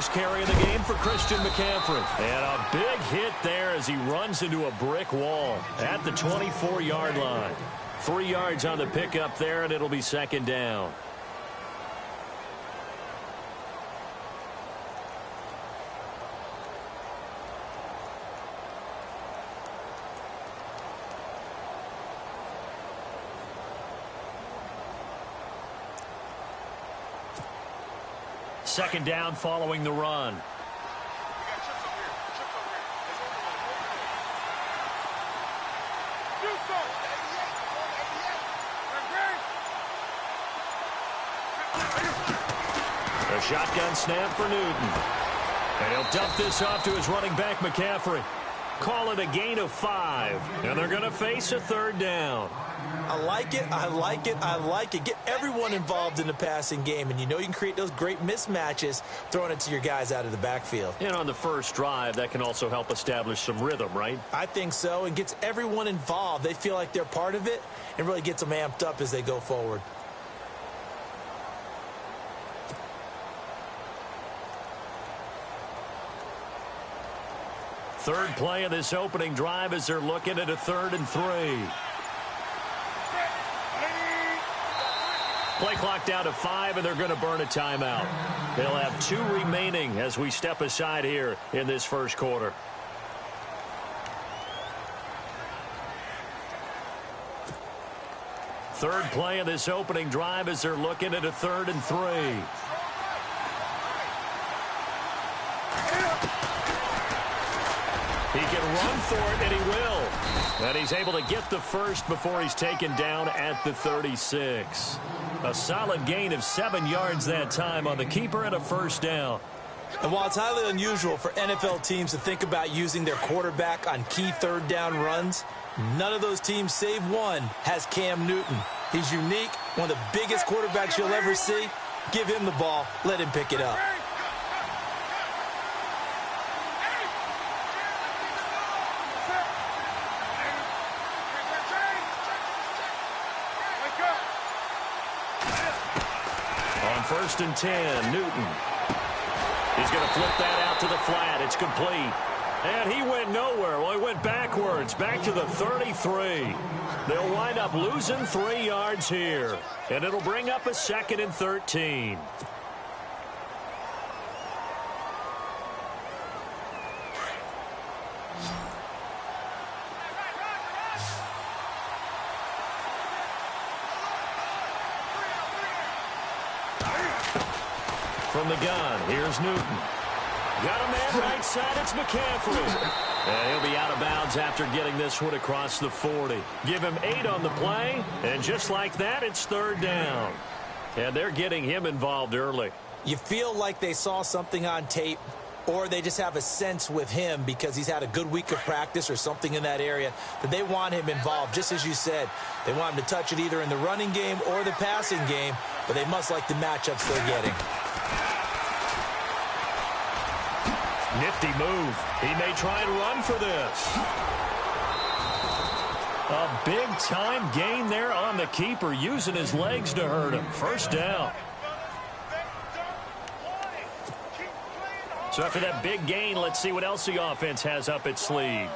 first carry of the game for Christian McCaffrey. And a big hit there as he runs into a brick wall at the 24-yard line. 3 yards on the pickup there, and it'll be second down. Second down following the run. A shotgun snap for Newton. And he'll dump this off to his running back, McCaffrey. Call it a gain of 5. And they're going to face a third down. I like it, I like it, I like it. Get everyone involved in the passing game, and you know you can create those great mismatches throwing it to your guys out of the backfield. And on the first drive, that can also help establish some rhythm, right? I think so, and gets everyone involved. They feel like they're part of it, and really gets them amped up as they go forward. Third play of this opening drive as they're looking at a 3rd and 3. Play clock down to 5, and they're going to burn a timeout. They'll have 2 remaining as we step aside here in this first quarter. Third play of this opening drive as they're looking at a 3rd and 3. He can run for it, and he will. And he's able to get the first before he's taken down at the 36. A solid gain of 7 yards that time on the keeper and a first down. And while it's highly unusual for NFL teams to think about using their quarterback on key third down runs, none of those teams, save one, has Cam Newton. He's unique, one of the biggest quarterbacks you'll ever see. Give him the ball. Let him pick it up. First and 10, Newton. He's going to flip that out to the flat. It's complete. And he went nowhere. Well, he went backwards, back to the 33. They'll wind up losing 3 yards here. And it'll bring up a 2nd and 13. From the gun, here's Newton. Got a man right side, it's McCaffrey. And he'll be out of bounds after getting this one across the 40. Give him 8 on the play, and just like that, it's 3rd down. And they're getting him involved early. You feel like they saw something on tape, or they just have a sense with him because he's had a good week of practice or something in that area that they want him involved. Just as you said, they want him to touch it either in the running game or the passing game, but they must like the matchups they're getting. Nifty move. He may try and run for this. A big-time gain there on the keeper, using his legs to hurt him. First down. So after that big gain, let's see what else the offense has up its sleeve.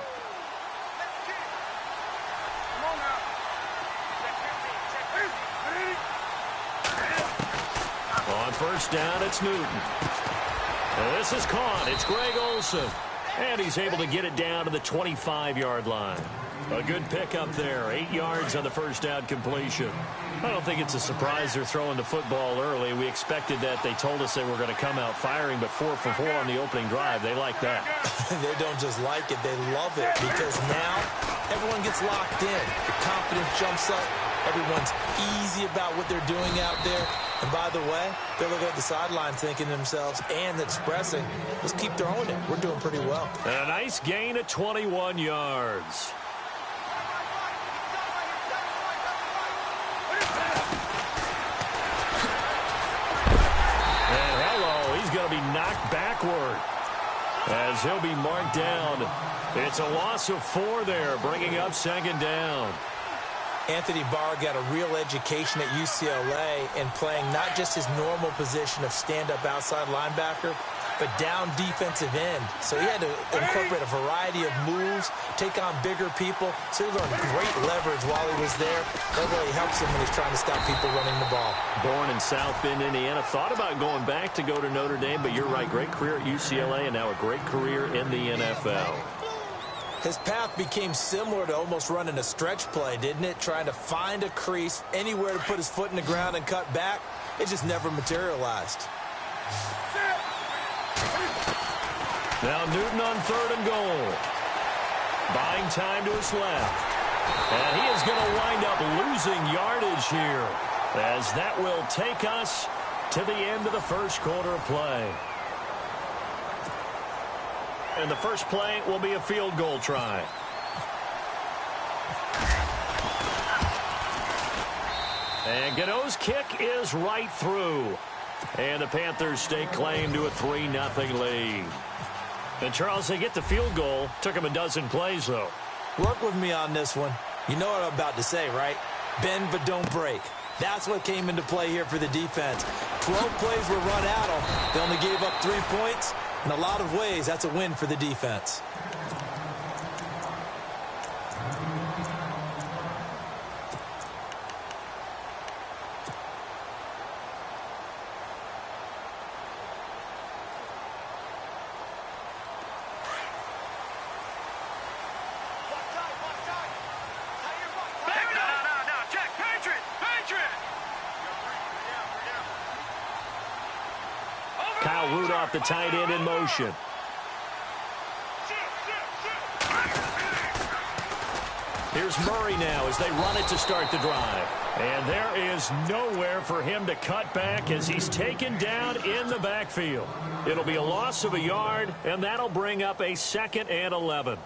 On first down, it's Newton. This is caught. It's Greg Olsen. And he's able to get it down to the 25-yard line. A good pickup there. 8 yards on the first down completion. I don't think it's a surprise they're throwing the football early. We expected that. They told us they were going to come out firing, but 4 for 4 on the opening drive. They like that. They don't just like it. They love it because now everyone gets locked in. The confidence jumps up. Everyone's easy about what they're doing out there. And by the way, they're looking at the sideline thinking to themselves and expressing, let's keep throwing it. We're doing pretty well. And a nice gain of 21 yards. And hello, he's going to be knocked backward as he'll be marked down. It's a loss of 4 there, bringing up second down. Anthony Barr got a real education at UCLA and playing not just his normal position of stand-up outside linebacker, but down defensive end. So he had to incorporate a variety of moves, take on bigger people. So he learned great leverage while he was there. That really helps him when he's trying to stop people running the ball. Born in South Bend, Indiana. Thought about going back to go to Notre Dame, but you're right. Great career at UCLA and now a great career in the NFL. His path became similar to almost running a stretch play, didn't it? Trying to find a crease, anywhere to put his foot in the ground and cut back. It just never materialized. Now Newton on 3rd and goal. Buying time to his left. And he is going to wind up losing yardage here, as that will take us to the end of the first quarter of play. And the first play will be a field goal try. And Gano's kick is right through. And the Panthers stake claim to a 3-0 lead. And, Charles, they get the field goal. Took them a dozen plays, though. Work with me on this one. You know what I'm about to say, right? Bend but don't break. That's what came into play here for the defense. 12 plays were run at them. They only gave up 3 points. In a lot of ways, that's a win for the defense. The tight end in motion. Here's Murray now as they run it to start the drive. And there is nowhere for him to cut back as he's taken down in the backfield. It'll be a loss of a yard, and that'll bring up a 2nd and 11.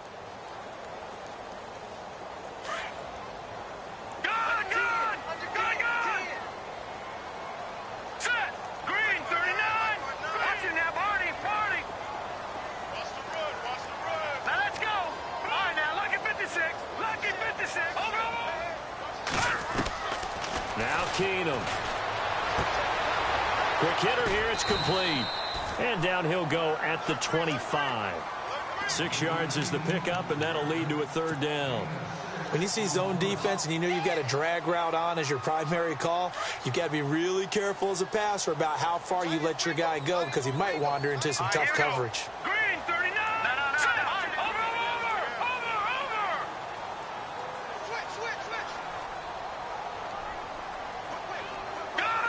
Quick hitter here, it's complete. And down he'll go at the 25. 6 yards is the pickup, and that'll lead to a 3rd down. When you see zone defense and you know you've got a drag route on as your primary call, you've got to be really careful as a passer about how far you let your guy go because he might wander into some tough coverage.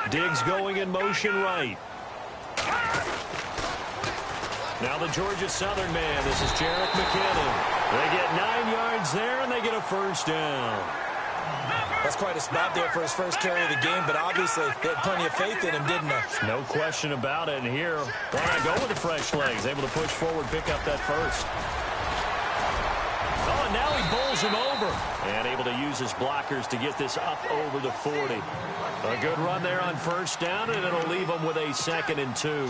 Diggs going in motion right. Now the Georgia Southern man. This is Jarek McKinnon. They get 9 yards there, and they get a 1st down. That's quite a spot there for his first carry of the game, but obviously they had plenty of faith in him, didn't they? No question about it. And here, why not go with the fresh legs? Able to push forward, pick up that 1st. Oh, and now he bowls him over. And able to use his blockers to get this up over the 40. A good run there on 1st down, and it'll leave them with a 2nd and 2.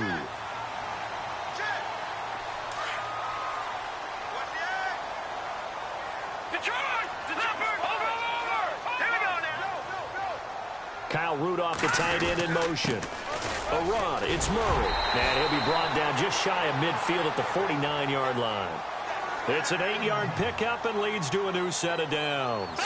Kyle Rudolph, the tight end, in motion. A run, it's Murray. And he'll be brought down just shy of midfield at the 49-yard line. It's an 8-yard pickup and leads to a new set of downs.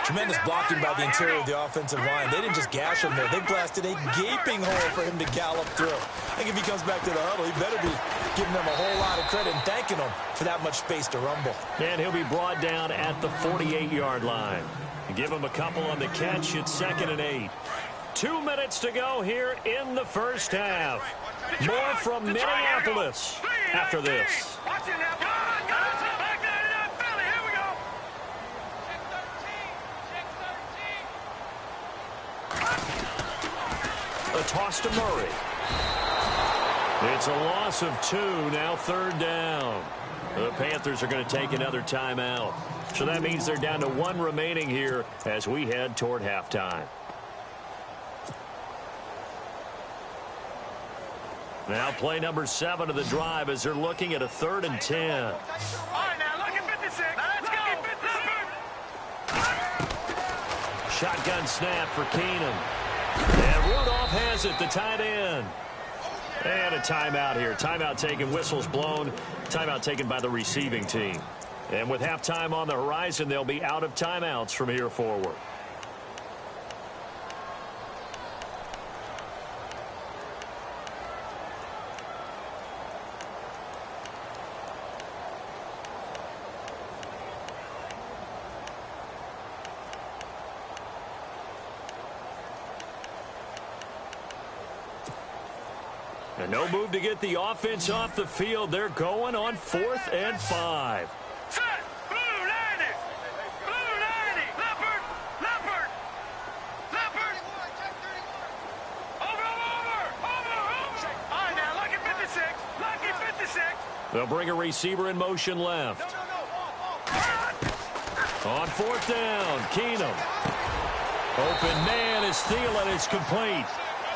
Tremendous blocking by the interior of the offensive line. They didn't just gash him there. They blasted a gaping hole for him to gallop through. I think if he comes back to the huddle, he better be giving them a whole lot of credit and thanking them for that much space to rumble. And he'll be brought down at the 48-yard line. Give him a couple on the catch. It's 2nd and 8. 2 minutes to go here in the first half. More from Minneapolis after this. A toss to Murray. It's a loss of 2, now 3rd down. The Panthers are going to take another timeout. So that means they're down to 1 remaining here as we head toward halftime. Now play number 7 of the drive as they're looking at a 3rd and 10. All right, now look at 56. Let's go. Shotgun snap for Keenum. And Rudolph has it, the tight end. And a timeout here. Timeout taken, whistles blown. Timeout taken by the receiving team. And with halftime on the horizon, they'll be out of timeouts from here forward. And no move to get the offense off the field. They're going on 4th and 5. Set. Blue 90. Blue 90. Leopard. Leopard. Leopard. Over. All right, now, lucky 56. Lucky 56. They'll bring a receiver in motion left. On 4th down, Keenum. Open man is Thielen. It's complete.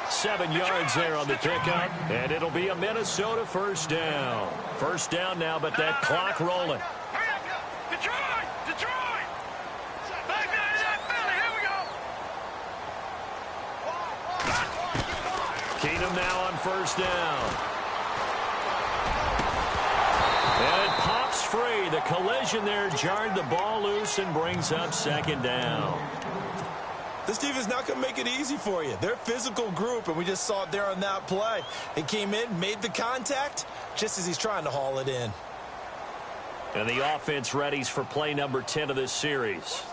7 yards there on the pickup, and it'll be a Minnesota first down. First down now, but that clock rolling. Detroit! Detroit! Back down to that Philly. Here we go. Keenum now on first down. And it pops free. The collision there jarred the ball loose and brings up 2nd down. This defense is not going to make it easy for you. They're a physical group, and we just saw it there on that play. They came in, made the contact, just as he's trying to haul it in. And the offense readies for play number 10 of this series.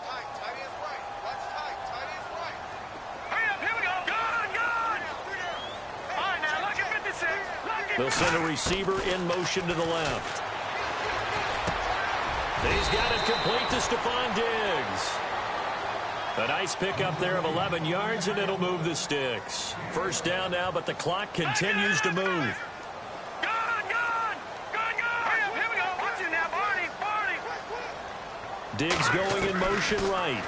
They'll send a receiver in motion to the left. He's got it complete to Stephon Diggs. A nice pickup there of 11 yards, and it'll move the sticks. First down now, but the clock continues to move. Diggs going in motion right.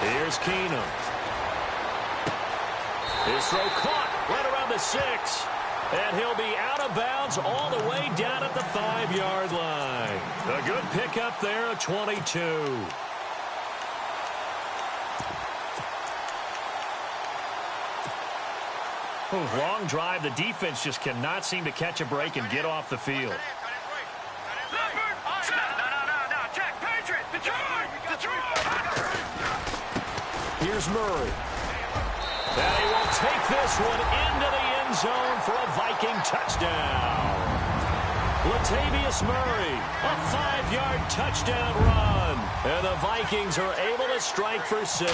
Here's Keenum. His throw caught right around the 6. And he'll be out of bounds all the way down at the 5-yard line. A good pickup there of 22. Long drive. The defense just cannot seem to catch a break and get off the field. Here's Murray. And he will take this one into the end zone for a Viking touchdown. Latavius Murray, a 5-yard touchdown run. And the Vikings are able to strike for 6.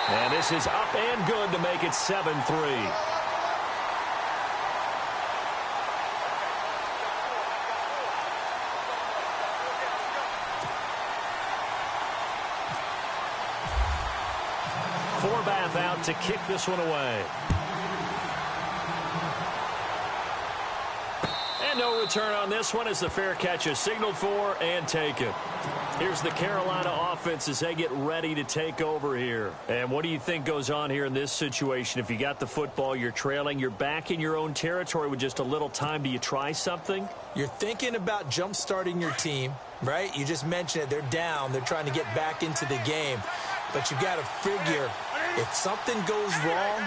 And this is up and good to make it 7-3. Forbath out to kick this one away. And no return on this one as the fair catch is signaled for and taken. Here's the Carolina offense as they get ready to take over here. And what do you think goes on here in this situation? If you got the football, you're trailing, you're back in your own territory with just a little time. Do you try something? You're thinking about jump-starting your team, right? You just mentioned it. They're down. They're trying to get back into the game. But you got to figure if something goes wrong,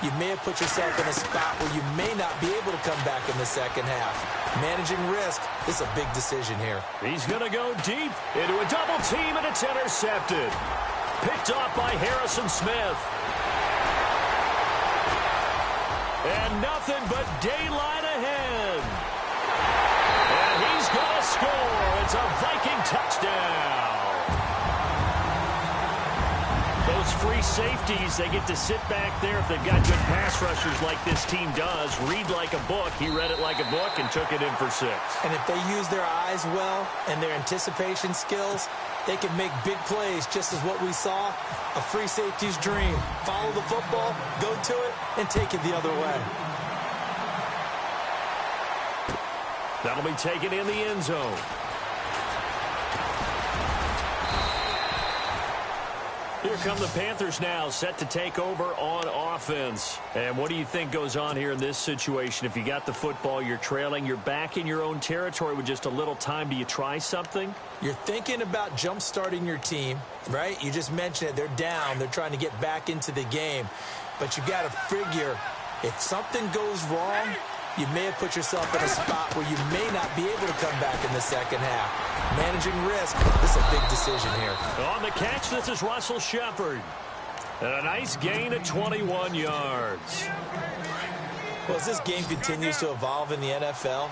you may have put yourself in a spot where you may not be able to come back in the second half. Managing risk is a big decision here. He's going to go deep into a double team, and it's intercepted. Picked off by Harrison Smith. And nothing but daylight ahead. And he's going to score. It's a Viking touchdown. Those free safeties, they get to sit back there if they've got good pass rushers like this team does. Read like a book. He read it like a book and took it in for 6. And if they use their eyes well and their anticipation skills, they can make big plays, just as what we saw, a free safety's dream. Follow the football, go to it, and take it the other way. That'll be taken in the end zone. Here come the Panthers now, set to take over on offense. And what do you think goes on here in this situation? If you got the football, you're trailing, you're back in your own territory with just a little time. Do you try something? You're thinking about jump-starting your team, right? You just mentioned it. They're down. They're trying to get back into the game. but you got to figure if something goes wrong, you may have put yourself in a spot where you may not be able to come back in the second half. Managing risk, this is a big decision here. On the catch, this is Russell Shepard. And a nice gain of 21 yards. Well, as this game continues to evolve in the NFL,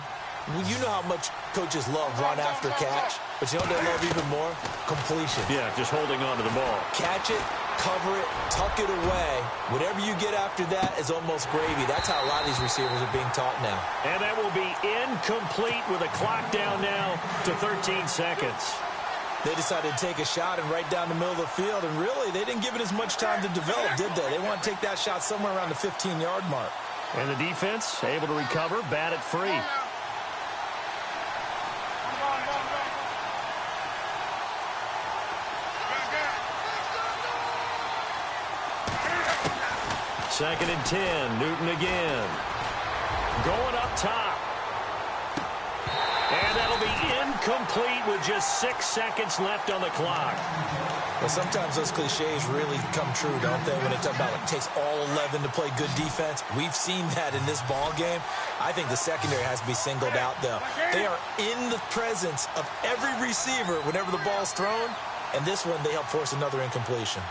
you know how much coaches love run after catch, but you know what they love even more? Completion. Yeah, just holding on to the ball. Catch it, cover it, tuck it away. Whatever you get after that is almost gravy. That's how a lot of these receivers are being taught now. And that will be incomplete with a clock down now to 13 seconds. They decided to take a shot and right down the middle of the field, and really, they didn't give it as much time to develop, did they? They want to take that shot somewhere around the 15-yard mark. And the defense able to recover, bat it free. Second and 10, Newton again. Going up top. And that'll be incomplete with just 6 seconds left on the clock. Well, sometimes those cliches really come true, don't they? When they talk about it takes all 11 to play good defense. We've seen that in this ball game. I think the secondary has to be singled out, though. They are in the presence of every receiver whenever the ball's thrown. And this one, they help force another incompletion.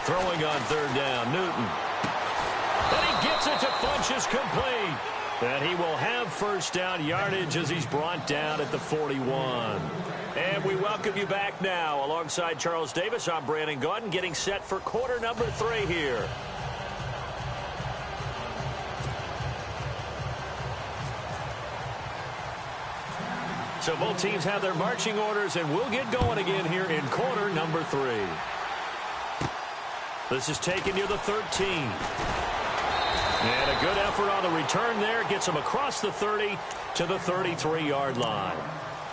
Throwing on third down, Newton. And he gets it to Funchess complete. And he will have first down yardage as he's brought down at the 41. And we welcome you back now. Alongside Charles Davis, I'm Brandon Gaudin, getting set for quarter number 3 here. So both teams have their marching orders, and we'll get going again here in quarter number 3. This is taken near the 13. And a good effort on the return there. Gets them across the 30 to the 33-yard line.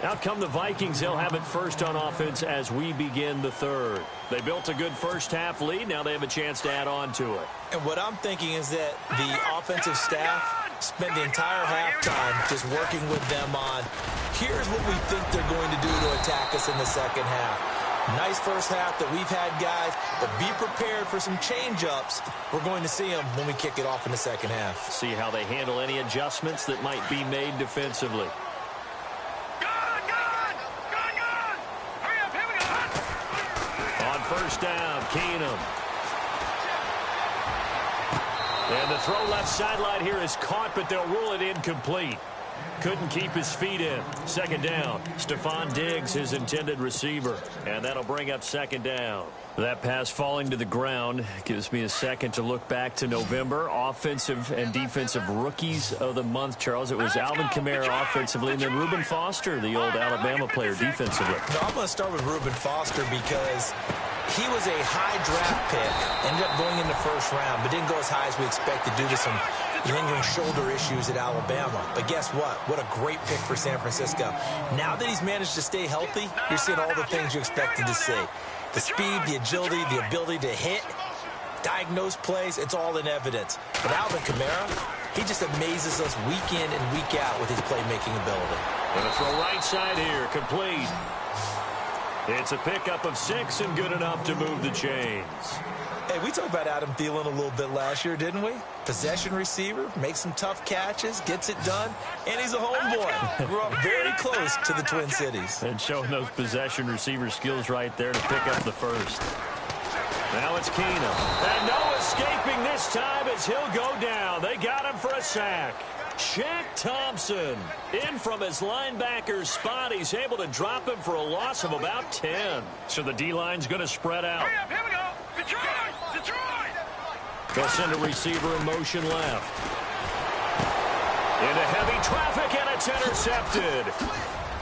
Out come the Vikings. They'll have it first on offense as we begin the third. They built a good first-half lead. Now they have a chance to add on to it. And what I'm thinking is that the offensive staff spent the entire halftime just working with them on, here's what we think they're going to do to attack us in the second half. Nice first half that we've had, guys, but be prepared for some change-ups. We're going to see them when we kick it off in the second half. See how they handle any adjustments that might be made defensively. Hurry up, here we go. On first down, Keenum. And the throw left sideline here is caught, but they'll rule it incomplete. Couldn't keep his feet in. Second down. Stephon Diggs, his intended receiver. And that'll bring up second down. That pass falling to the ground gives me a second to look back to November. Offensive and defensive rookies of the month, Charles. It was Alvin Kamara offensively, and then Reuben Foster, the old Alabama player, defensively. No, I'm going to start with Reuben Foster because he was a high draft pick, ended up going in the first round, but didn't go as high as we expected due to some lingering shoulder issues at Alabama. But guess what? What a great pick for San Francisco. Now that he's managed to stay healthy, you're seeing all the things you expected to see. The speed, the agility, the ability to hit, diagnose plays, it's all in evidence. But Alvin Kamara, he just amazes us week in and week out with his playmaking ability. And a throw right side here, complete. It's a pickup of 6 and good enough to move the chains. Hey, we talked about Adam Thielen a little bit last year, didn't we? Possession receiver, makes some tough catches, gets it done, and he's a homeboy. Grew up very close to the Twin Cities. And showing those possession receiver skills right there to pick up the first. Now it's Keenum. And no escaping this time as he'll go down. They got him for a sack. Shaq Thompson in from his linebacker's spot. He's able to drop him for a loss of about 10. So the D-line's going to spread out. Hurry up, here we go. Detroit! Detroit! They'll send a receiver in motion left. Into heavy traffic, and it's intercepted.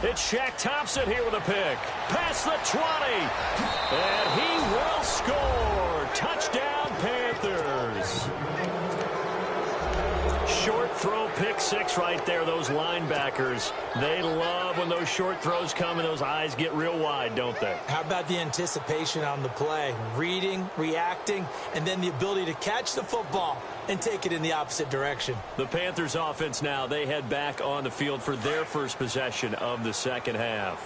It's Shaq Thompson here with a pick. Past the 20. And he will score. Touchdown, Panthers. Short throw, pick 6 right there. Those linebackers, they love when those short throws come and those eyes get real wide, don't they? How about the anticipation on the play? Reading, reacting, and then the ability to catch the football and take it in the opposite direction. The Panthers offense now, they head back on the field for their first possession of the second half.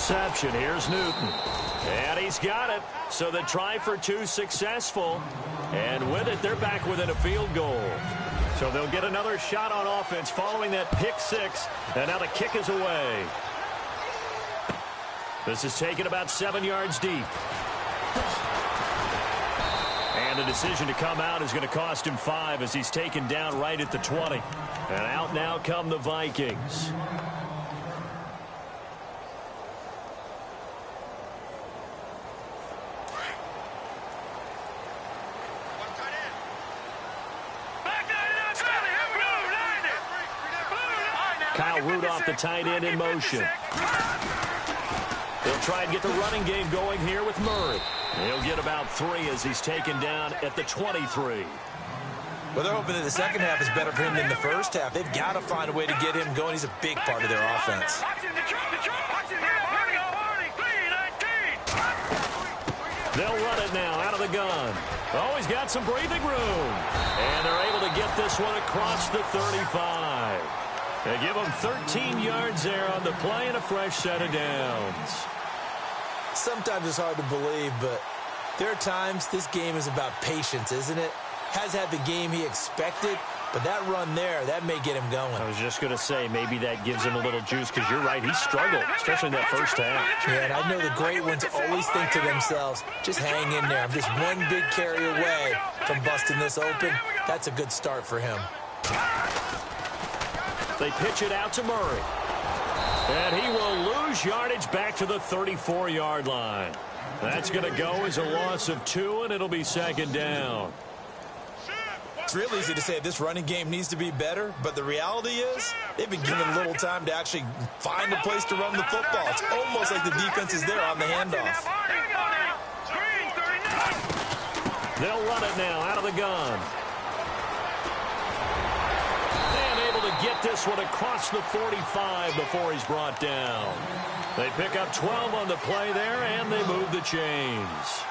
reception. Here's Newton. And he's got it. So the try for two successful. And with it, they're back within a field goal. So they'll get another shot on offense following that pick six. And now the kick is away. This is taken about 7 yards deep. And the decision to come out is going to cost him 5 as he's taken down right at the 20. And out now come the Vikings. Kyle Rudolph, the tight end, in motion. They'll try and get the running game going here with Murray. He'll get about 3 as he's taken down at the 23. Well, they're hoping that the second half is better for him than the first half. They've got to find a way to get him going. He's a big part of their offense. They'll run it now out of the gun. Oh, he's got some breathing room. And they're able to get this one across the 35. They give him 13 yards there on the play and a fresh set of downs. Sometimes it's hard to believe, but there are times this game is about patience, isn't it? Has had the game he expected, but that run there, that may get him going. I was just going to say, maybe that gives him a little juice, because you're right, he struggled, especially in that first half. Yeah, and I know the great ones always think to themselves, just hang in there. I'm just one big carry away from busting this open. That's a good start for him. They pitch it out to Murray. And he will lose yardage back to the 34-yard line. That's going to go as a loss of 2, and it'll be second down. It's real easy to say this running game needs to be better, but the reality is they've been given little time to actually find a place to run the football. It's almost like the defense is there on the handoff. They'll run it now out of the gun. And able to get this one across the 45 before he's brought down. They pick up 12 on the play there, and they move the chains.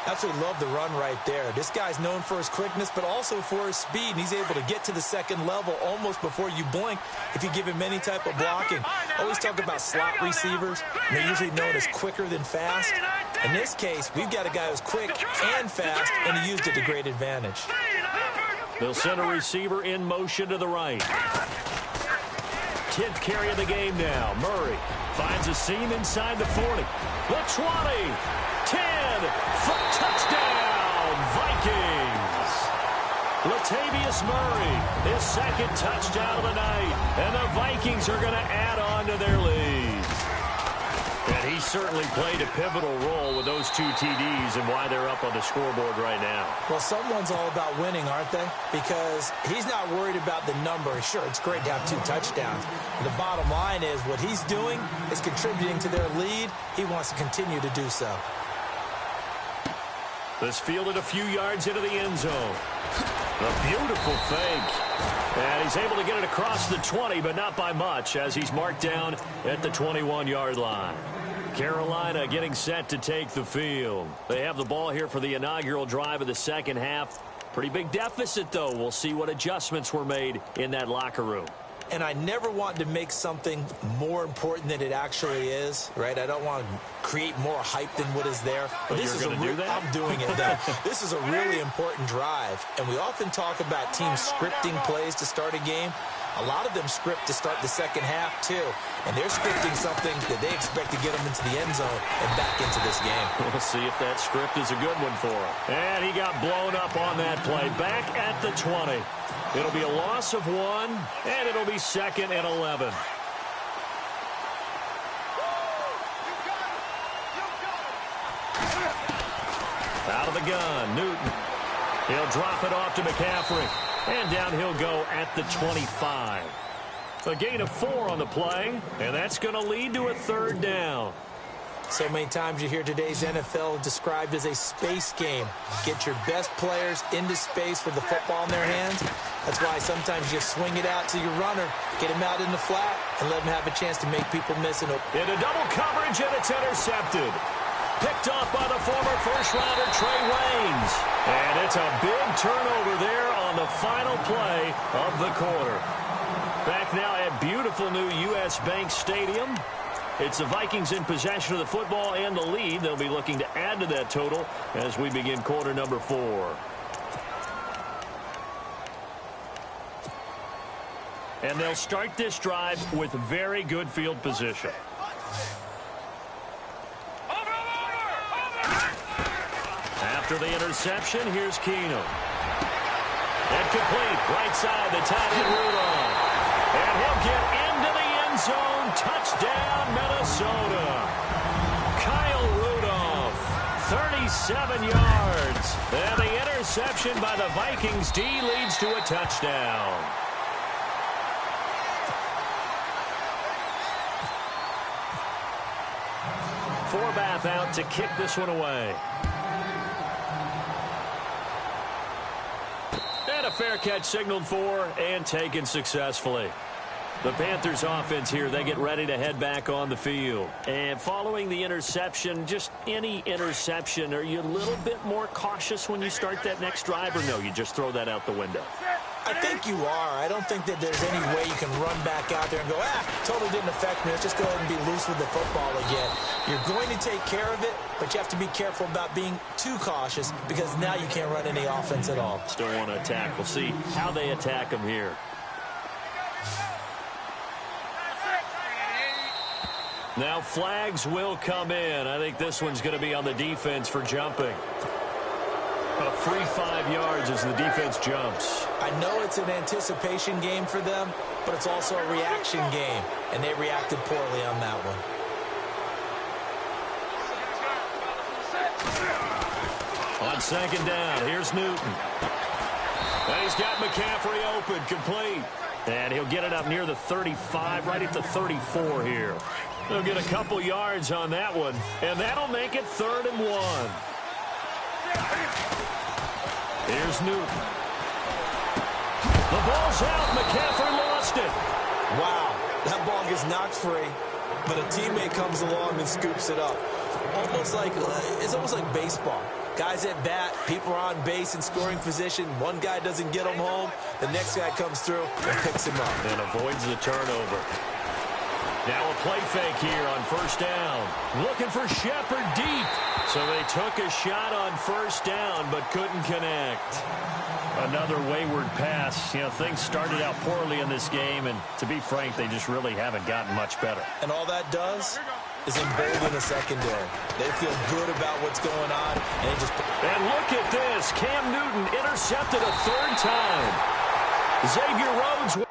Absolutely love the run right there. This guy's known for his quickness, but also for his speed. And he's able to get to the second level almost before you blink if you give him any type of blocking. Always talk about slot receivers. They're usually known as quicker than fast. In this case, we've got a guy who's quick and fast, and he used it to great advantage. They'll send a receiver in motion to the right. 10th carry of the game now. Murray finds a seam inside the 40. The 20. 10 for touchdown, Vikings. Latavius Murray, his second touchdown of the night, and the Vikings are going to add on to their lead. And he certainly played a pivotal role with those 2 TDs and why they're up on the scoreboard right now. Well, someone's all about winning, aren't they? Because he's not worried about the number. Sure, it's great to have 2 touchdowns. But the bottom line is what he's doing is contributing to their lead. He wants to continue to do so. This fielded a few yards into the end zone. A beautiful fake. And he's able to get it across the 20, but not by much, as he's marked down at the 21-yard line. Carolina getting set to take the field. They have the ball here for the inaugural drive of the second half. Pretty big deficit, though. We'll see what adjustments were made in that locker room. And I never want to make something more important than it actually is, right? I don't want to create more hype than what is there. But this is do that? I'm doing it, though. This is a really important drive. And we often talk about teams scripting plays to start a game. A lot of them script to start the second half, too. And they're scripting something that they expect to get them into the end zone and back into this game. We'll see if that script is a good one for him. And he got blown up on that play. Back at the 20. It'll be a loss of 1, and it'll be second and 11. Out of the gun, Newton. He'll drop it off to McCaffrey. And down he'll go at the 25. A gain of 4 on the play, and that's going to lead to a third down. So many times you hear today's NFL described as a space game. Get your best players into space with the football in their hands. That's why sometimes you swing it out to your runner, get him out in the flat, and let him have a chance to make people miss it. Into double coverage, and it's intercepted. Picked off by the former first-rounder Trey Waynes. And it's a big turnover there on the final play of the quarter. Back now at beautiful new U.S. Bank Stadium. It's the Vikings in possession of the football and the lead. They'll be looking to add to that total as we begin quarter number 4. And they'll start this drive with very good field position. After the interception, here's Keenum. And complete, right side, the tight end Rudolph. And he'll get into the end zone. Touchdown, Minnesota. Kyle Rudolph, 37 yards. And the interception by the Vikings D leads to a touchdown. Forbath out to kick this one away. And a fair catch signaled for and taken successfully. The Panthers offense here, they get ready to head back on the field. And following the interception, just any interception, are you a little bit more cautious when you start that next drive, or no, you just throw that out the window? I think you are. I don't think that there's any way you can run back out there and go, totally didn't affect me. Let's just go ahead and be loose with the football again. You're going to take care of it, but you have to be careful about being too cautious because now you can't run any offense at all. Still want to attack. We'll see how they attack them here. Now flags will come in. I think this one's going to be on the defense for jumping. A free 5 yards as the defense jumps. I know it's an anticipation game for them, but it's also a reaction game, and they reacted poorly on that one. On second down, here's Newton. And he's got McCaffrey open, complete. And he'll get it up near the 35, right at the 34 here. He'll get a couple yards on that one, and that'll make it 3rd and 1. Here's Newton. The ball's out. McCaffrey lost it. Wow, that ball gets knocked free, but a teammate comes along and scoops it up. It's almost like baseball. Guys at bat, people are on base in scoring position. One guy doesn't get him home. The next guy comes through and picks him up. And avoids the turnover. Now a play fake here on 1st down. Looking for Shepard deep. So they took a shot on 1st down but couldn't connect. Another wayward pass. You know, things started out poorly in this game, and to be frank, they just really haven't gotten much better. And all that does is embolden the secondary. They feel good about what's going on. And look at this. Cam Newton intercepted a 3rd time. Xavier Rhodes